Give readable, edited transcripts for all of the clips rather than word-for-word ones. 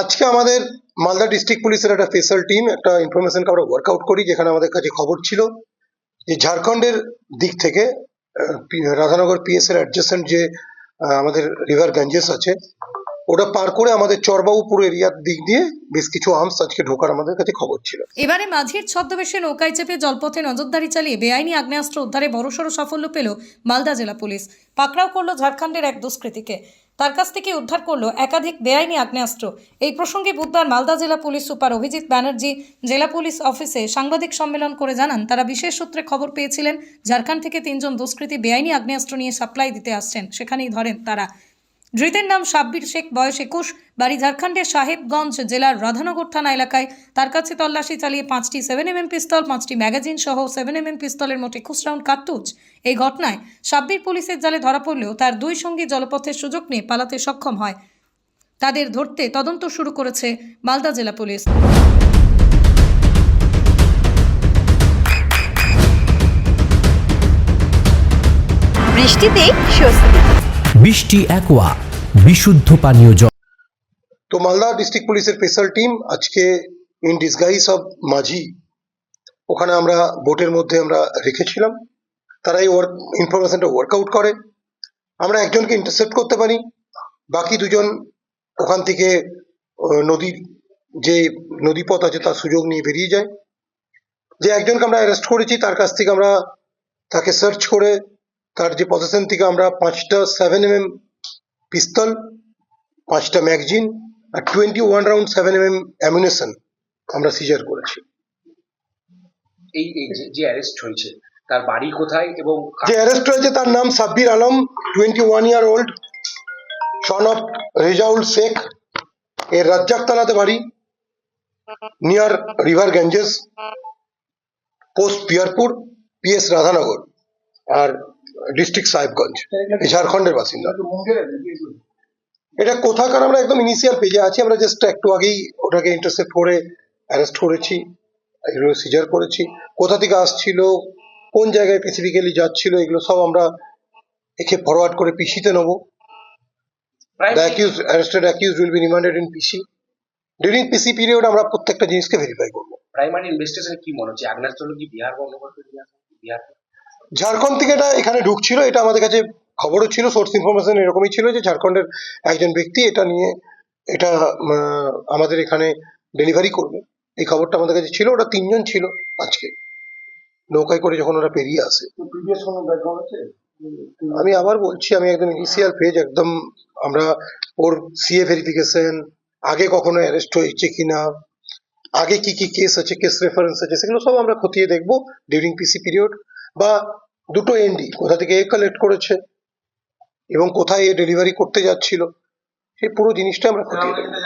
আজকে আমাদের মালদা ডিস্ট্রিক্ট পুলিশের একটা স্পেশাল টিম একটা ইনফরমেশনকে আমরা ওয়ার্কআউট করি, যেখানে আমাদের কাছে খবর ছিল যে ঝাড়খণ্ডের দিক থেকে রাধানগর পিএস এর অ্যাডজেসেন্ট যে আমাদের রিভার গঞ্জেস আছে, ওটা পার করে আমাদের চরবাবুপুর এরিয়ার দিক দিয়ে বেশ কিছু আর্মস আজকে ঢোকার আমাদের কাছে খবর ছিল। এবারে মাঝির ছদ্মবেশে নৌকায় চেপে জলপথে নজরদারি চালিয়ে বেআইনি আগ্নেয়াস্ত্র উদ্ধারে বড়সড় সাফল্য পেল মালদা জেলা পুলিশ। পাকড়াও করলো ঝাড়খণ্ডের এক দুষ্কৃতীকে, তার কাছ থেকে উদ্ধার করলো একাধিক বেআইনি আগ্নেয়াস্ত্র। এই প্রসঙ্গে বুধবার মালদা জেলা পুলিশ সুপার অভিজিৎ ব্যানার্জি জেলা পুলিশ অফিসে সাংবাদিক সম্মেলন করে জানান, তারা বিশেষ সূত্রে খবর পেয়েছিলেন ঝাড়খণ্ড থেকে 3 জন দুষ্কৃতী বেআইনি আগ্নেয়াস্ত্র নিয়ে সাপ্লাই দিতে আসছেন। সেখানেই ধরেন তারা। ধৃতের নাম সাব্বির শেখ, বয়স 21, বাড়ি ঝাড়খণ্ডের সাহেবগঞ্জ জেলার রাধানগর থানা এলাকায়। তার কাছে তল্লাশি চালিয়ে 5টি 7mm পিস্তল, 5টি ম্যাগাজিন সহ 7mm পিস্তলের মোট 21 রাউন্ড কার্তুজ। এই ঘটনায় সাব্বির পুলিশের জালে ধরা পড়লেও তার 2 সঙ্গী জলপথের সুযোগ নিয়ে পালাতে সক্ষম হয়। তাদের ধরতে তদন্ত শুরু করেছে মালদা জেলা পুলিশ। বৃষ্টিতে স্বস্তি। বৃষ্টি অ্যাকোয়া বিশুদ্ধ পানীয় জল। তো মালদা ডিস্ট্রিক্ট পুলিশের স্পেশাল টিম আজকে ইন ডিসগাইজ অফ মাঝি ওখানে আমরা বোটের মধ্যে আমরা রেখেছিলাম। তারা এই ইনফরমেশনটা ওয়ার্কআউট করে, আমরা একজনকে ইন্টারসেপ্ট করতে পারি, বাকি দুজন ওখান থেকে নদীর যে নদীপথ আছে তার সুযোগ নিয়ে বেরিয়ে যায়। যে একজনকে আমরা অ্যারেস্ট করেছি তার কাছ থেকে আমরা তাকে সার্চ করে তার যে পজিশন থেকে আমরা 5টা 7mm পিস্তল, 5টা ম্যাগাজিন আর 21 রাউন্ড 7mm অ্যামিউনিশন আমরা সিজার করেছি। এই যে অ্যারেস্ট হয়েছে তার বাড়ি কোথায় এবং যে অ্যারেস্ট হয়েছে তার নাম Sabbir Alam, 21 year old, son of Rezaul Sheikh. এর রাজ্জাকতলাতে বাড়ি, near river Ganges, post Piyarpur, PS Radhanagar, আর ডিস্ট্রিক্ট সাহেবগঞ্জ, ঝাড়খণ্ডের বাসিন্দা। এটা কোথাকার আমরা একদম ইনিশিয়াল পেজে আছি, আমরা জাস্ট একটু আগেই ওটাকে ইন্টারসেপ্ট করে অ্যারেস্ট করেছি, এগুলো সিজার করেছি। কোথা থেকে আসছিল, কোন জায়গায় স্পেসিফিক্যালি যাচ্ছিল, এগুলো সব আমরা একে ফরওয়ার্ড করে পিসিতে নেব। The accused, arrested accused will be remanded in PC. During PC period আমরা প্রত্যেকটা জিনিসকে ভেরিফাই করব। প্রাইমারি ইনভেস্টিগেশনে কি মনে হচ্ছে আগ্নেয়াস্ত্র কি বিহার বঙ্গোপসাগর থেকে আসে? বিহার ঝাড়খণ্ড থেকে এটা এখানে ঢুকছিল, এটা আমাদের কাছে খবরও ছিল, সোর্স ইনফরমেশন এরকমই ছিল যে ঝাড়খণ্ডের একজন ব্যক্তি এটা নিয়ে এটা আমাদের এখানে ডেলিভারি করবে, এই খবরটা আমাদের কাছে ছিল। ওরা 3 জন ছিল আজকে নৌকায় করে যখন ওরা পেরিয়ে আসে। আমি আবার বলছি, আমি একদম ইনিশিয়াল পেজ, একদম আমরা ওর সিএ ভেরিফিকেশন, আগে কখনো অ্যারেস্ট হয়েছে কিনা, আগে কি কি কেস আছে, কেস রেফারেন্স আছে, সেগুলো সব আমরা খতিয়ে দেখবো ডিউরিং পিসি পিরিয়ড। বা দুটো এনডি কোথা থেকে এ কালেক্ট করেছে এবং কোথায় এ ডেলিভারি করতে যাচ্ছিল, সেই পুরো জিনিসটা আমরা খতিয়ে দেখবো।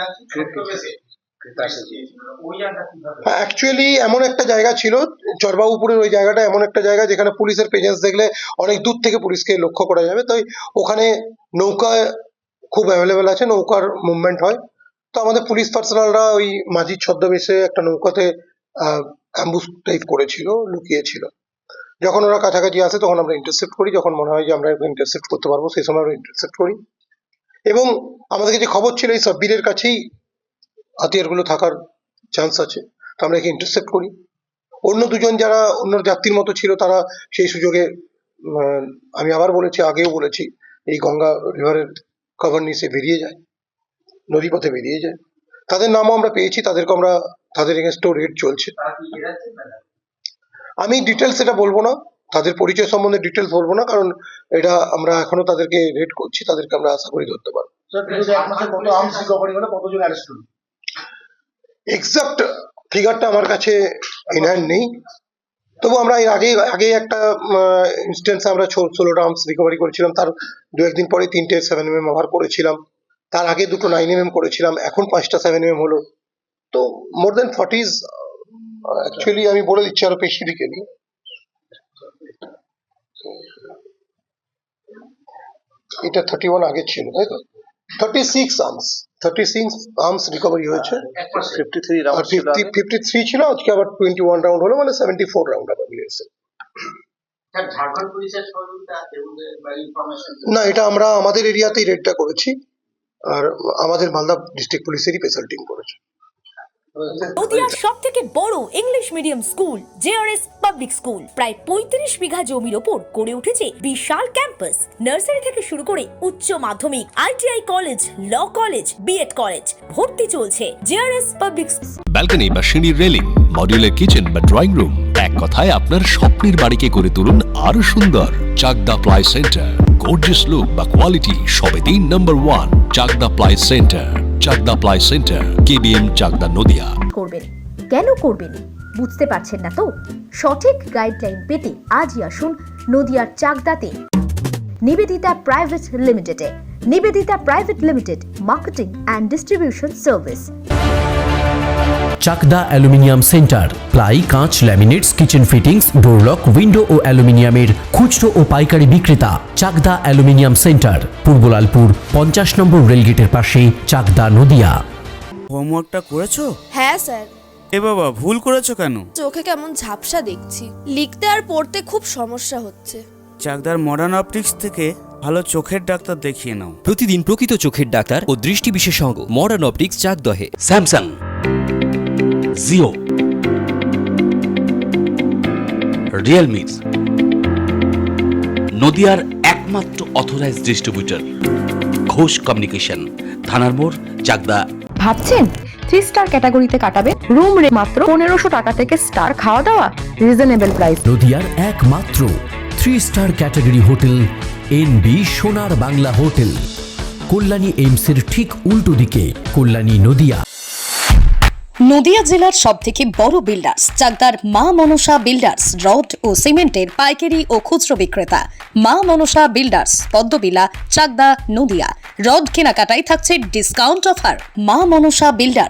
অ্যাকচুয়ালি এমন একটা জায়গা ছিল, চরবাবুপুরের ওই জায়গাটা এমন একটা জায়গা যেখানে পুলিশের প্রেজেন্স দেখলে অনেক দূর থেকে পুলিশকে লক্ষ্য করা যাবে, তাই ওখানে নৌকা খুব অ্যাভেলেবেল আছে, নৌকার মুভমেন্ট হয়। তো আমাদের পুলিশ পার্সোনালরা ওই মাঝির ছদ্মবেশে একটা নৌকাতে অ্যাম্বুশ টাইপ করেছিল, লুকিয়েছিল। যখন ওরা কাছাকাছি আসে তখন আমরা ইন্টারসেপ্ট করি, যখন মনে হয় যে আমরা ইন্টারসেপ্ট করতে পারবো সেই সময় আমরা ইন্টারসেপ্ট করি। এবং আমাদের কাছে খবর ছিল এই সাব্বিরের কাছেই হাতিয়ারগুলো থাকার চান্স আছে, তো আমরা একে ইন্টারসেপ্ট করি। অন্য দুজন যারা অন্য যাত্রীর মতো ছিল তারা সেই সুযোগে আমি আবার বলেছি, আগেও বলেছি, এই গঙ্গা রিভারের কভার নিচে বেরিয়ে যায়, নদীপথে বেরিয়ে যায়। তাদের নামও আমরা পেয়েছি, তাদেরকে আমরা তাদের এগেনস্টেও রেড চলছে। আমি ডিটেলস এটা বলবো না, তাদের পরিচয় সম্বন্ধে ডিটেলস বলবো না, কারণ এটা আমরা এখনো তাদেরকে রেড করছি, তাদেরকে আমরা আশা করি ধরতে পারবো। এক্সাক্ট ফিগারটা আমার কাছে ইন হ্যান্ড নেই, তবু আমরা এর আগে একটা ইনস্টেন্স আমরা 16টা আর্মস রিকভারি করেছিলাম, তার 2-1 দিন পরে 3টে 7mm ওভার করেছিলাম, তার আগে 2টো 9mm করেছিলাম, এখন 5টা 7mm হলো। তো মোর দেন 40s অ্যাকচুয়ালি আমি বলে দিচ্ছি আরো স্পেসিফিক্যালি। এটা 31 আগে ছিল, তাই তো? 36 আর্মস রিকভারি হয়েছে, 53 ছিল, আজকে আবার 21 রাউন্ড হলো, মানে 74 রাউন্ড আবার মিলেছে। না, এটা আমরা আমাদের এরিয়াতেই রেডটা করেছি, আর আমাদের মালদা ডিস্ট্রিক্ট পুলিশেরই স্পেশাল টিম করেছে। নদিয়ার সবথেকে বড় English medium school JRS public school প্রায় ৩৫ বিঘা জমির ওপর গড়ে উঠেছে বিশাল ক্যাম্পাস। নার্সারি থেকে শুরু করে উচ্চ মাধ্যমিক, ITI college, law college, BEd college, ভর্তি চলছে। জেআরএস পাবলিক ব্যালকনি বা সিঁড়ির রেলিং, মডিউলার কিচেন বা ড্রয়িং রুম, এক কথায় আপনার স্বপ্নের বাড়িকে করে তুলুন আরো সুন্দর। Chakdah ply centre, gorgeous look বা কোয়ালিটি সবেতেই number 1। Chakdah ply centre, Chakdah ply centre, KBM, Chakdah, Nadia. করবেন কেন করবেন বুঝতে পারছেন না তো? সঠিক গাইডলাইন পেতে আজই আসুন নদিয়ার চাকদাতে নিবেদিতা প্রাইভেট লিমিটেডে। Nibedita private limited, marketing and distribution service. Chakdah aluminium centre, ply, কাঁচ, laminates, kitchen fittings, door lock, window ও অ্যালুমিনিয়ামের খুচরো ও পাইকারি বিক্রেতা। চাকদা অ্যালুমিনিয়াম সেন্টার, পূর্বলালপুর 50 নম্বর রেলগেটের পাশে, চাকদা, নদিয়া। হোমওয়ার্কটা করেছো? হ্যাঁ স্যার। এ বাবা, ভুল করেছো কেন? চোখে কেমন ঝাপসা দেখছি, লিখতে আর পড়তে খুব সমস্যা হচ্ছে। চাকদার মডার্ন অপটিক্স থেকে ভালো চোখের ডাক্তার দেখিয়ে নাও। প্রতিদিন প্রকৃত চোখের ডাক্তার ও দৃষ্টি বিশেষজ্ঞ মডার্ন অপটিক্স, চাকদহে। স্যামসাং, জিও, রিয়েলমি, নদিয়ার একমাত্র অথরাইজড ডিস্ট্রিবিউটর ঘোষ কমিউনিকেশন, থানার মোড়, চাকদা। ভাবছেন 3 স্টার ক্যাটাগরিতে কাটাবে? রুম রে মাত্র 1500 টাকা থেকে স্টার, খাওয়া দাওয়া রিজনেবল প্রাইস। নদিয়ার একমাত্র 3 স্টার ক্যাটাগরি হোটেল এনবি সোনার বাংলা হোটেল, কল্যাণী এইমসের ঠিক উল্টো দিকে, কল্যাণী, নদিয়া। নদিয়া জেলার সবথেকে বড় বিল্ডার্স চাকদার মা মনসা বিল্ডার্স, রড ও সিমেন্টের পাইকারি ও খুচরো বিক্রেতা। মা মনসা বিল্ডার্স, পদ্মবিলা, চাকদা, নদিয়া। রড কেনাকাটায় থাকছে ডিসকাউন্ট অফার। মা মনসা বিল্ডার্স,